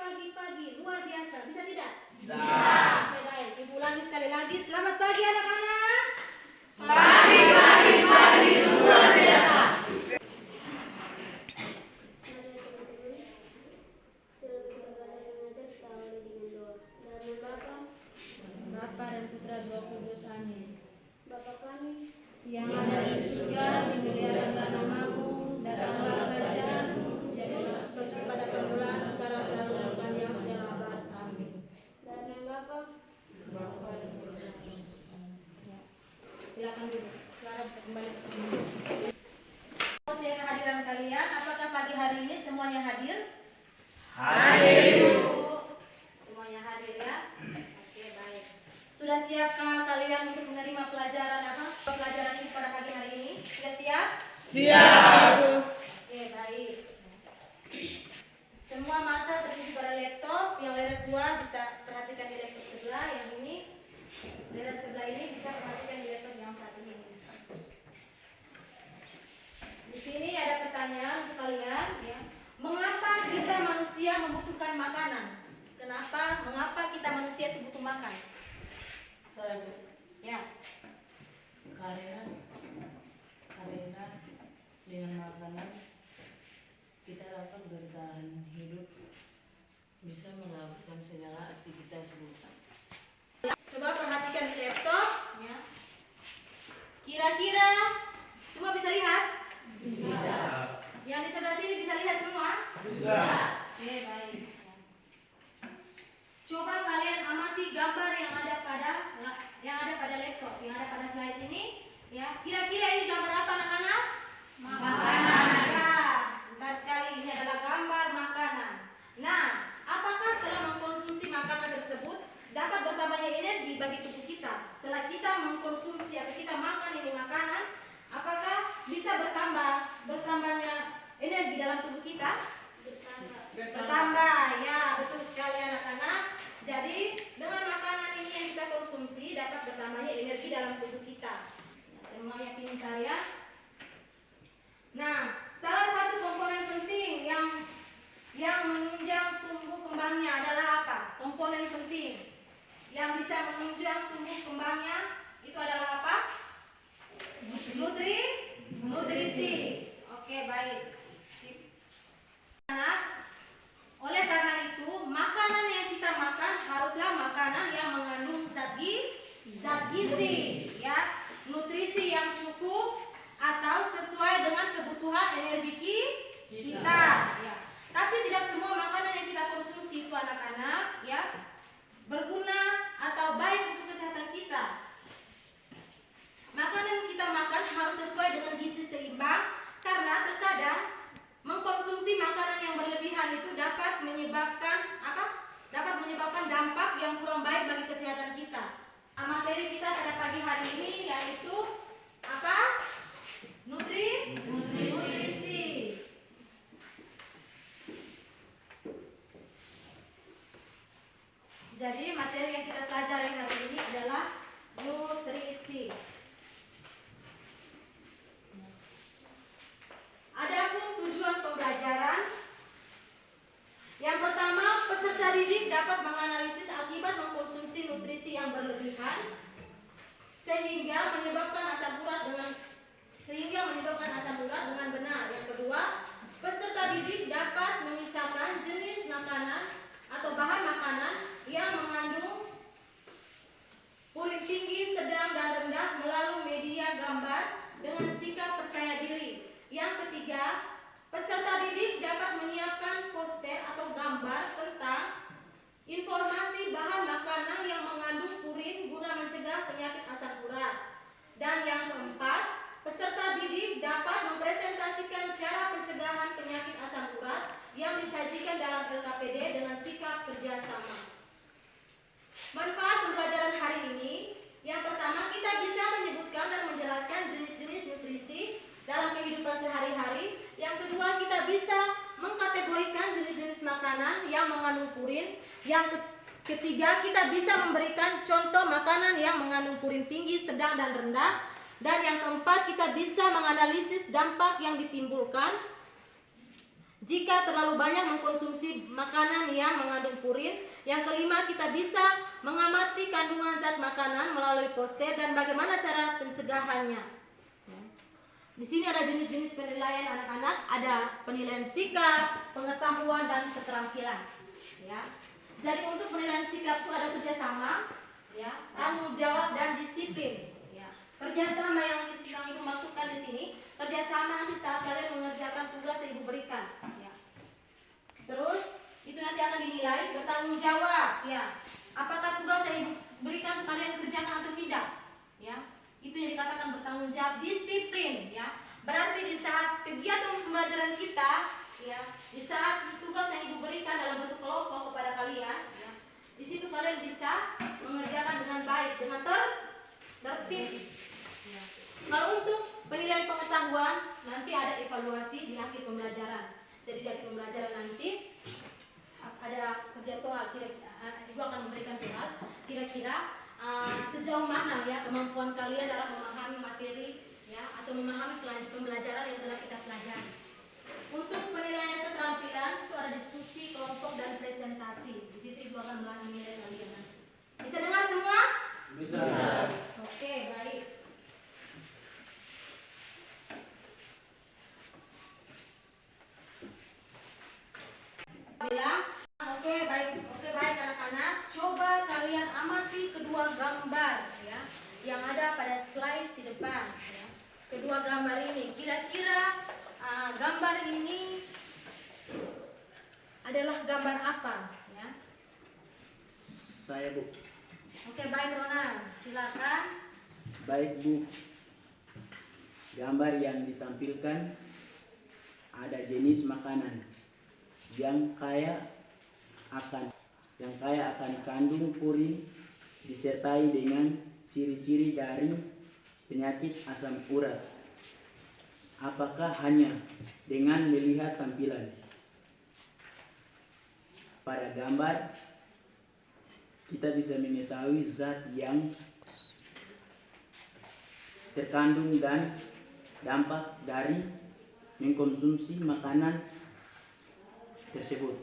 pagi-pagi luar biasa, bisa tidak? Bisa. Oke, baik. Ibu ulangi sekali lagi. Selamat pagi anak-anak. Pagi luar biasa. Bapa dan Putra Roh Kudus, amin. Bapa kami Yang ada di surga, dimuliakanlah namamu, datanglah kerajaanmu, jadilah seperti pada permulaan, sekarang selalu dan sepanjang segala abad. Amin. dalam nama Bapa Ya. Silakan duduk. Clara kembali ke tempat. Kehadiran kalian, apakah pagi hari ini semuanya hadir? Hadir. Semuanya hadir ya? Oke, baik. Sudah siapkah kalian untuk menerima pelajaran apa? Pelajaran ini pada pagi hari ini? Sudah siap? Siap. Oke, baik. Semua mata tertuju pada laptop, yang layar dua bisa perhatikan di laptop sebelah, yang ini layar sebelah ini bisa perhatikan di laptop yang satu ini. Di sini ada pertanyaan untuk kalian, ya. Mengapa kita manusia membutuhkan makanan? Mengapa kita manusia itu butuh makan? Saya Bu, Ya. karena dengan makanan kita dapat bertahan hidup, bisa melakukan segala aktivitas berusaha. Coba perhatikan di laptop, ya. Kira-kira semua bisa lihat? Bisa. Yang di sebelah sini bisa lihat semua? Bisa. Oke, baik. Coba kalian amati gambar yang ada pada laptop, yang ada pada slide ini, ya. Kira-kira ini gambar apa, anak-anak? Makanan. Ya, bentar sekali, ini adalah gambar makanan. Nah, apakah setelah mengkonsumsi makanan tersebut dapat bertambahnya energi bagi tubuh kita? Setelah kita mengkonsumsi atau kita makan ini makanan, apakah bisa bertambahnya energi dalam tubuh kita? Bertambah, ya, betul sekali anak-anak. Jadi dengan makanan ini yang kita konsumsi dapat bertambahnya energi dalam tubuh kita. Nah, semua yakin saya. Nah, salah satu komponen penting yang menunjang tumbuh kembangnya adalah apa? Komponen penting yang bisa menunjang tumbuh kembangnya itu adalah apa? Nutrisi. Oke, baik. Oleh karena itu, makanan yang kita makan haruslah makanan yang mengandung zat gizi, ya, nutrisi yang cukup atau sesuai dengan kebutuhan energi kita. Ya. Tapi tidak semua makanan yang kita konsumsi itu anak-anak, ya, berguna atau baik untuk kesehatan kita. Makanan yang kita makan harus sesuai dengan gizi seimbang, karena terkadang mengkonsumsi makanan yang berlebihan itu dapat menyebabkan apa? Dapat menyebabkan dampak yang kurang baik bagi kesehatan kita. Materi kita pada pagi hari ini yaitu apa? Nutrisi. Jadi materi yang kita pelajari hari ini adalah nutrisi. Adapun tujuan pembelajaran, yang pertama, peserta didik dapat menganalisis akibat mengkonsumsi nutrisi yang berlebihan sehingga menyebabkan asam urat dengan benar. Yang kedua, peserta didik dapat memisahkan jenis makanan atau bahan makanan yang mengandung purin tinggi, sedang, dan rendah melalui media gambar dengan sikap percaya diri. Yang ketiga, peserta didik dapat menyiapkan poster atau gambar tentang informasi bahan makanan yang mengandung purin guna mencegah penyakit asam urat. Dan yang keempat, peserta didik dapat mempresentasikan cara pencegahan penyakit asam urat yang disajikan dalam LKPD dengan sikap kerjasama. Manfaat pembelajaran hari ini, yang pertama, kita bisa menyebutkan dan menjelaskan jenis-jenis nutrisi dalam kehidupan sehari-hari. Yang kedua, kita bisa mengkategorikan jenis-jenis makanan yang mengandung purin. Yang ketiga, kita bisa memberikan contoh makanan yang mengandung purin tinggi, sedang, dan rendah. Dan yang keempat, kita bisa menganalisis dampak yang ditimbulkan jika terlalu banyak mengkonsumsi makanan yang mengandung purin. Yang kelima, kita bisa mengamati kandungan zat makanan melalui poster dan bagaimana cara pencegahannya. Di sini ada jenis-jenis penilaian anak-anak, ada penilaian sikap, pengetahuan, dan keterampilan. Ya. Jadi untuk penilaian sikap itu ada kerjasama, ya, tanggung jawab, dan disiplin. Ya. Kerjasama yang ibu maksudkan di sini, kerjasama nanti saat kalian mengerjakan tugas yang ibu berikan. Ya. Terus itu nanti akan dinilai bertanggung jawab. Ya. Apakah tugas yang ibu berikan kalian kerjakan atau tidak? Ya. Itu yang dikatakan bertanggung jawab. Disiplin, ya, berarti di saat kegiatan pembelajaran kita, ya, di saat tugas yang ibu berikan dalam bentuk kelompok kepada kalian, ya, di situ kalian bisa mengerjakan dengan baik, dengan tertib. Ya. Kalau untuk penilaian pengetahuan, nanti ada evaluasi di akhir pembelajaran. Jadi di akhir pembelajaran nanti ada kerja soal, ibu akan memberikan soal, kira-kira sejauh mana ya kemampuan kalian dalam memahami materi, ya, atau memahami pembelajaran yang telah kita pelajari. Untuk penilaian keterampilan itu ada diskusi, kelompok, dan presentasi. Di situ ibu akan menilai kalian nanti. Bisa dengar semua? Bisa. Oke, baik. Bilang, oke baik anak-anak. Coba kalian amati kedua gambar, ya, yang ada pada slide di depan. Ya. Kedua gambar ini, kira-kira gambar ini adalah gambar apa? Ya. Saya, Bu. Oke, baik Ronald, silakan. Baik, Bu. Gambar yang ditampilkan ada jenis makanan yang kaya akan kandung purin disertai dengan ciri-ciri dari penyakit asam urat. Apakah hanya dengan melihat tampilan? Pada gambar kita bisa mengetahui zat yang terkandung dan dampak dari mengkonsumsi makanan tersebut.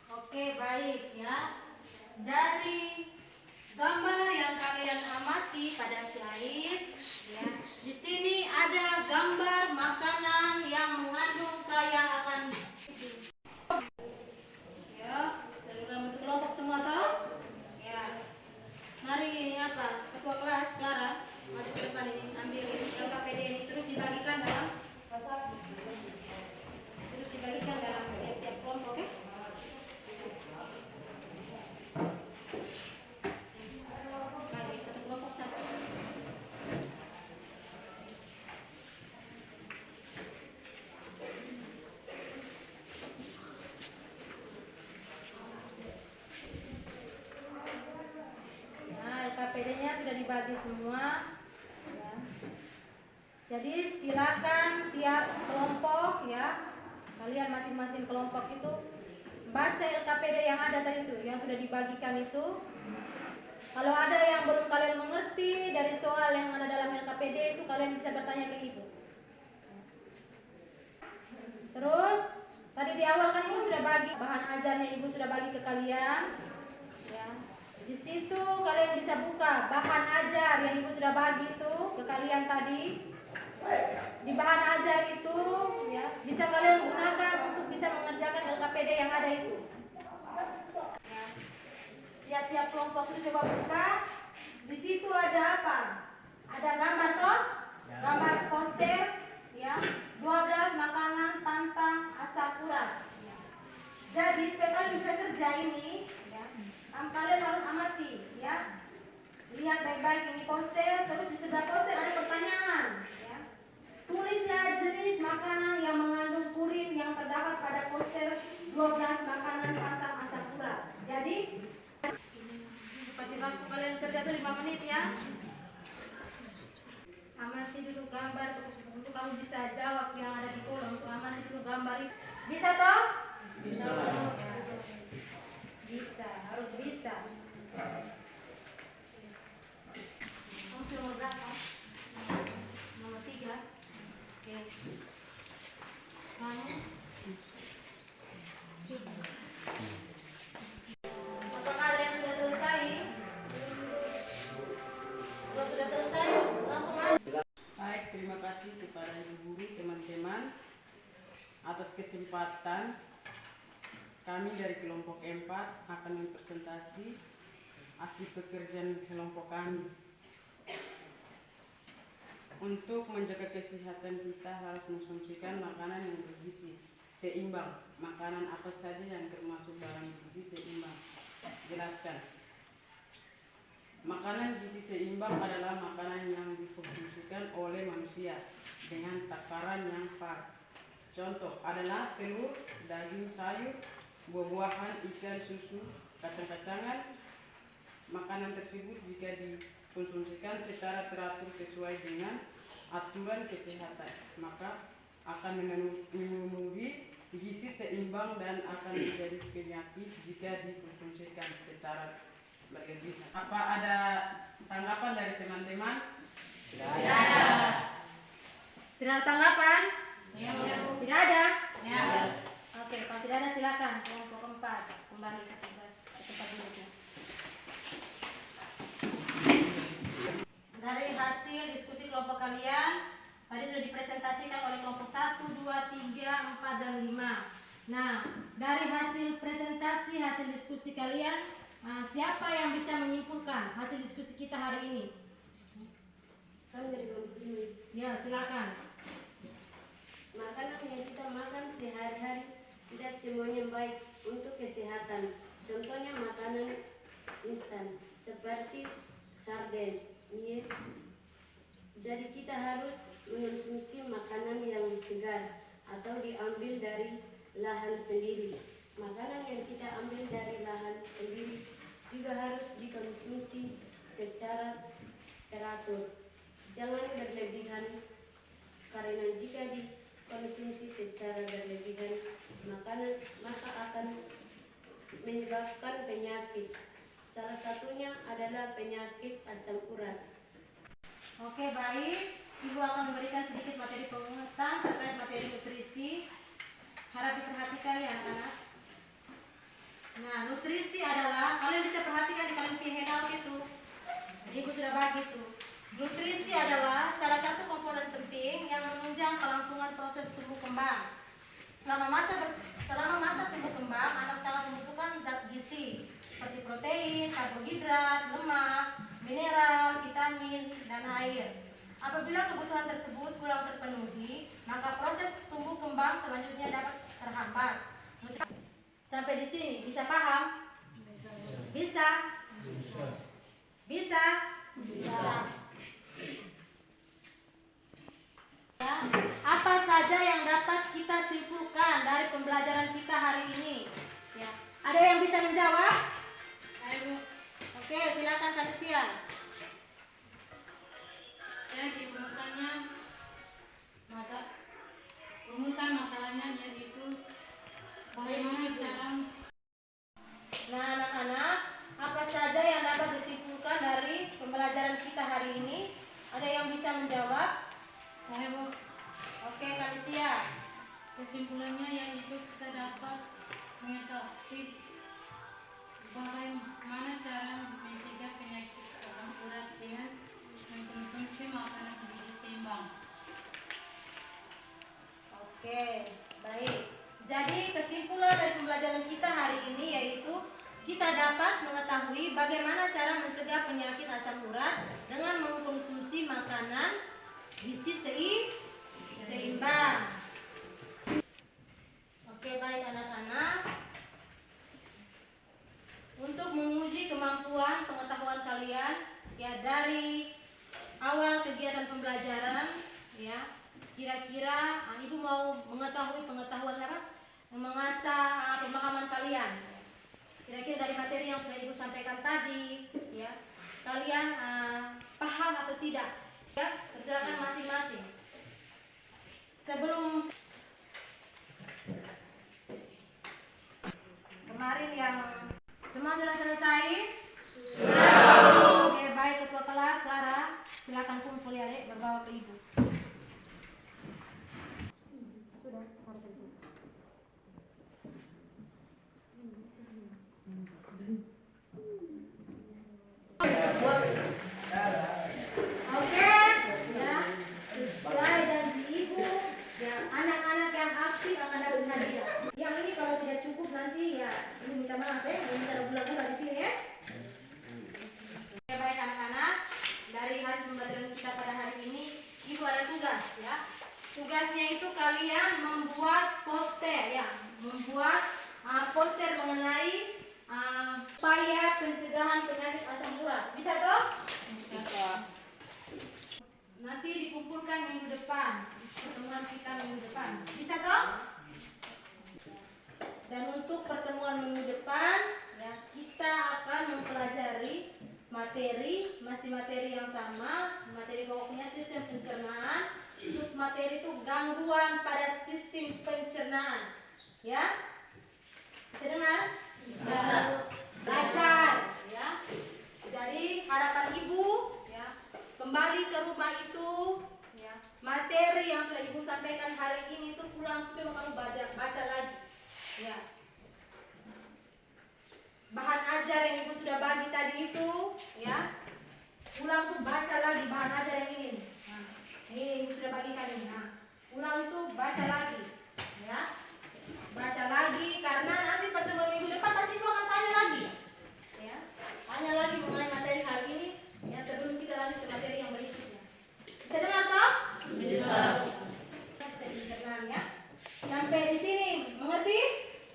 Oke, baik ya. Dari gambar yang kalian amati pada slide, ya, di sini ada gambar makanan yang mengandung kaya akan, ya, dalam bentuk kelompok semua toh? Ya. Mari ini apa? Ketua kelas Clara, maju ke depan ini, ambil LKPD ini terus dibagikan dalam tiap kelompok, oke? Baik, satu kelompok satu. Nah, LKPD-nya sudah dibagi semua. Ya. Jadi silakan tiap kelompok, ya, kalian masing-masing kelompok itu baca LKPD yang ada tadi itu, yang sudah dibagikan itu. Kalau ada yang belum kalian mengerti dari soal yang ada dalam LKPD itu, kalian bisa bertanya ke ibu. Terus tadi di awal kan ibu sudah bagi bahan ajarnya, ibu sudah bagi ke kalian. Ya. Di situ kalian bisa buka bahan ajar yang ibu sudah bagi itu ke kalian tadi. Di bahan ajar itu, ya, bisa kalian gunakan untuk bisa mengerjakan LKPD yang ada itu. Ya. Tiap-tiap kelompok itu coba buka. Di situ ada apa? Ada gambar toh? Gambar poster, ya. 12 makanan tantang asam urat. Ya. Jadi supaya kalian bisa kerja ini, ya, kalian harus amati, ya. Lihat baik-baik ini poster, terus di sebelah poster ada pertanyaan, ya. Tulislah jenis makanan yang mengandung purin yang terdapat pada poster 12 makanan tantang asam urat. Jadi kasih waktu kalian kerja tuh 5 menit, ya. Amati dulu gambar untuk kamu bisa jawab yang ada di kolom. Untuk amati dulu gambar itu. Bisa toh? Bisa. Bisa, harus bisa. Kamu sudah nomor berapa? Nomor 3. Oke. Nah, kesempatan kami dari kelompok 4 akan mempresentasi hasil pekerjaan kelompok kami. Untuk menjaga kesehatan kita harus mengkonsumsikan makanan yang bergizi seimbang. Makanan apa saja yang termasuk dalam gizi seimbang? Jelaskan. Makanan gizi seimbang adalah makanan yang dikonsumsikan oleh manusia dengan takaran yang pas. Contoh adalah telur, daging, sayur, buah-buahan, ikan, susu, kacang-kacangan. Makanan tersebut jika dikonsumsikan secara teratur sesuai dengan aturan kesehatan, maka akan memenuhi gizi seimbang dan akan menjadi penyakit jika dikonsumsikan secara berlebihan. Apa ada tanggapan dari teman-teman? Tidak ada. Tidak ada tanggapan? Tidak ada? Ya. Oke, kalau tidak ada silakan kelompok 4 kembali ke tempat duduknya. Dari hasil diskusi kelompok kalian tadi sudah dipresentasikan oleh kelompok 1, 2, 3, 4, dan 5. Nah, dari hasil presentasi, hasil diskusi kalian, siapa yang bisa menyimpulkan hasil diskusi kita hari ini? Kami dari kelompok 5. Ya, silakan. Makanan yang kita makan sehari-hari tidak semuanya baik untuk kesehatan. Contohnya makanan instan seperti sarden, mie. Jadi kita harus mengonsumsi makanan yang segar atau diambil dari lahan sendiri. Makanan yang kita ambil dari lahan sendiri juga harus dikonsumsi secara teratur. Jangan berlebihan, karena jika dikonsumsi secara berlebihan maka akan menyebabkan penyakit. Salah satunya adalah penyakit asam urat. Oke, baik. Ibu akan memberikan sedikit materi penguatan terkait materi nutrisi. Harap diperhatikan ya anak-anak. Nah, nutrisi adalah, kalian bisa perhatikan di kalian punya handout itu. Ibu sudah bagi itu. Nutrisi adalah salah satu komponen penting yang menunjang kelangsungan proses tumbuh kembang. Selama masa tumbuh kembang, anak sangat membutuhkan zat gizi seperti protein, karbohidrat, lemak, mineral, vitamin, dan air. Apabila kebutuhan tersebut kurang terpenuhi, maka proses tumbuh kembang selanjutnya dapat terhambat. Sampai di sini bisa paham? Bisa? Bisa? Ya, apa saja yang dapat kita simpulkan dari pembelajaran kita hari ini? Ya, ada yang bisa menjawab? Ayo, Oke, silakan Kak Sia. di rumusan masalahnya yaitu bagaimana cara. Nah, anak-anak, apa saja yang dapat disimpulkan dari pembelajaran kita hari ini? Ada yang bisa menjawab? Saya Bu, Oke, Kak Sia. kesimpulannya yaitu kita dapat mengetahui bagaimana cara mencegah penyakit asam urat dengan mengkonsumsi makanan gizi seimbang. Oke, baik. Jadi kesimpulan dari pembelajaran kita hari ini yaitu kita dapat mengetahui bagaimana cara mencegah penyakit asam urat dengan mengkonsumsi makanan gizi seimbang. Oke, baik anak-anak. Untuk menguji kemampuan pengetahuan kalian ya dari awal kegiatan pembelajaran ya, kira-kira Ibu mau mengetahui pengetahuan apa? Mengasah pemahaman kalian. Kira-kira dari materi yang sudah Ibu sampaikan tadi ya, kalian paham atau tidak? Ya, kerjakan masing-masing. Sebelum kemarin yang semua sudah selesai? Oke, baik ketua kelas Clara, silakan kumpul ya Dek, berbawa ke Ibu. Sudah, harus itu. Oke, ya, sesuai janji Ibu, ya anak-anak yang aktif akan dapat hadiah. semangat ya, bisa bulan-bulan di sini ya. Oke, baik anak-anak, dari hasil pembelajaran kita pada hari ini, Ibu ada tugas ya. Tugasnya itu kalian membuat poster ya, membuat poster mengenai upaya pencegahan penyakit asam urat. Bisa toh? Bisa. Nanti dikumpulkan minggu depan, pertemuan kita minggu depan. Bisa toh? Dan untuk pertemuan minggu depan, ya, kita akan mempelajari masih materi yang sama, materi pokoknya sistem pencernaan, submateri itu gangguan pada sistem pencernaan. Ya? Bisa dengar? Bisa. Belajar, ya. Jadi harapan ibu, ya, kembali ke rumah itu, ya, materi yang sudah ibu sampaikan hari ini itu pulang coba kamu baca lagi, ya. Bahan ajar yang ibu sudah bagi tadi itu, ya, pulang tuh baca lagi bahan ajar yang ini. Nah, ini ibu sudah bagikan ini. Nah, pulang tuh baca lagi, ya. Baca lagi karena nanti pertemuan minggu depan pasti ibu akan tanya lagi, ya. Tanya lagi mengenai materi hari ini, ya, sebelum kita lanjut ke materi yang berikutnya. Bisa dengar toh? Bisa. Bisa didengar ya. Sampai di sini, mengerti?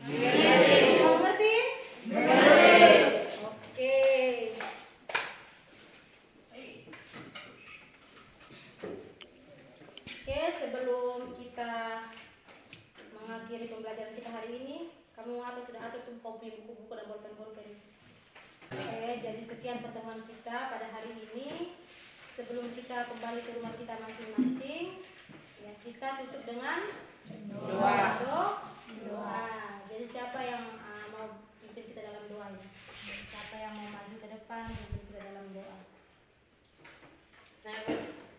Mengerti. Mengerti? Mengerti. Oke. Oke, sebelum kita mengakhiri pembelajaran kita hari ini, kamu apa sudah atur semua buku-buku dan bolpen-bolpen? Oke, jadi sekian pertemuan kita pada hari ini. Sebelum kita kembali ke rumah kita masing-masing, ya, kita tutup dengan doa. Jadi siapa yang mau pimpin kita dalam doa ini? Siapa yang mau maju ke depan pimpin kita dalam doa? Saya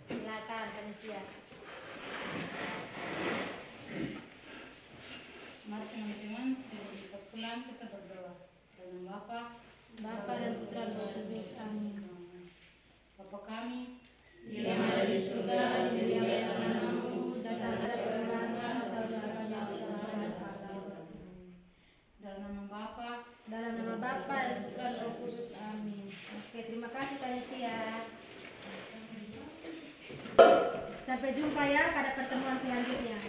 silakan, Kanisia. Mari teman-teman, perkenan kita berdoa. Dalam Bapa dan Putra dan Roh Kudus. Amin. Bapa kami, Yang ada di surga, dimuliakan namamu, datang ada firman-Mu, saudara dalam nama Bapa dalam nama Bapa dan Putra dan Roh Kudus. Amin. Oke, terima kasih Kanisia. Sampai jumpa ya pada pertemuan selanjutnya.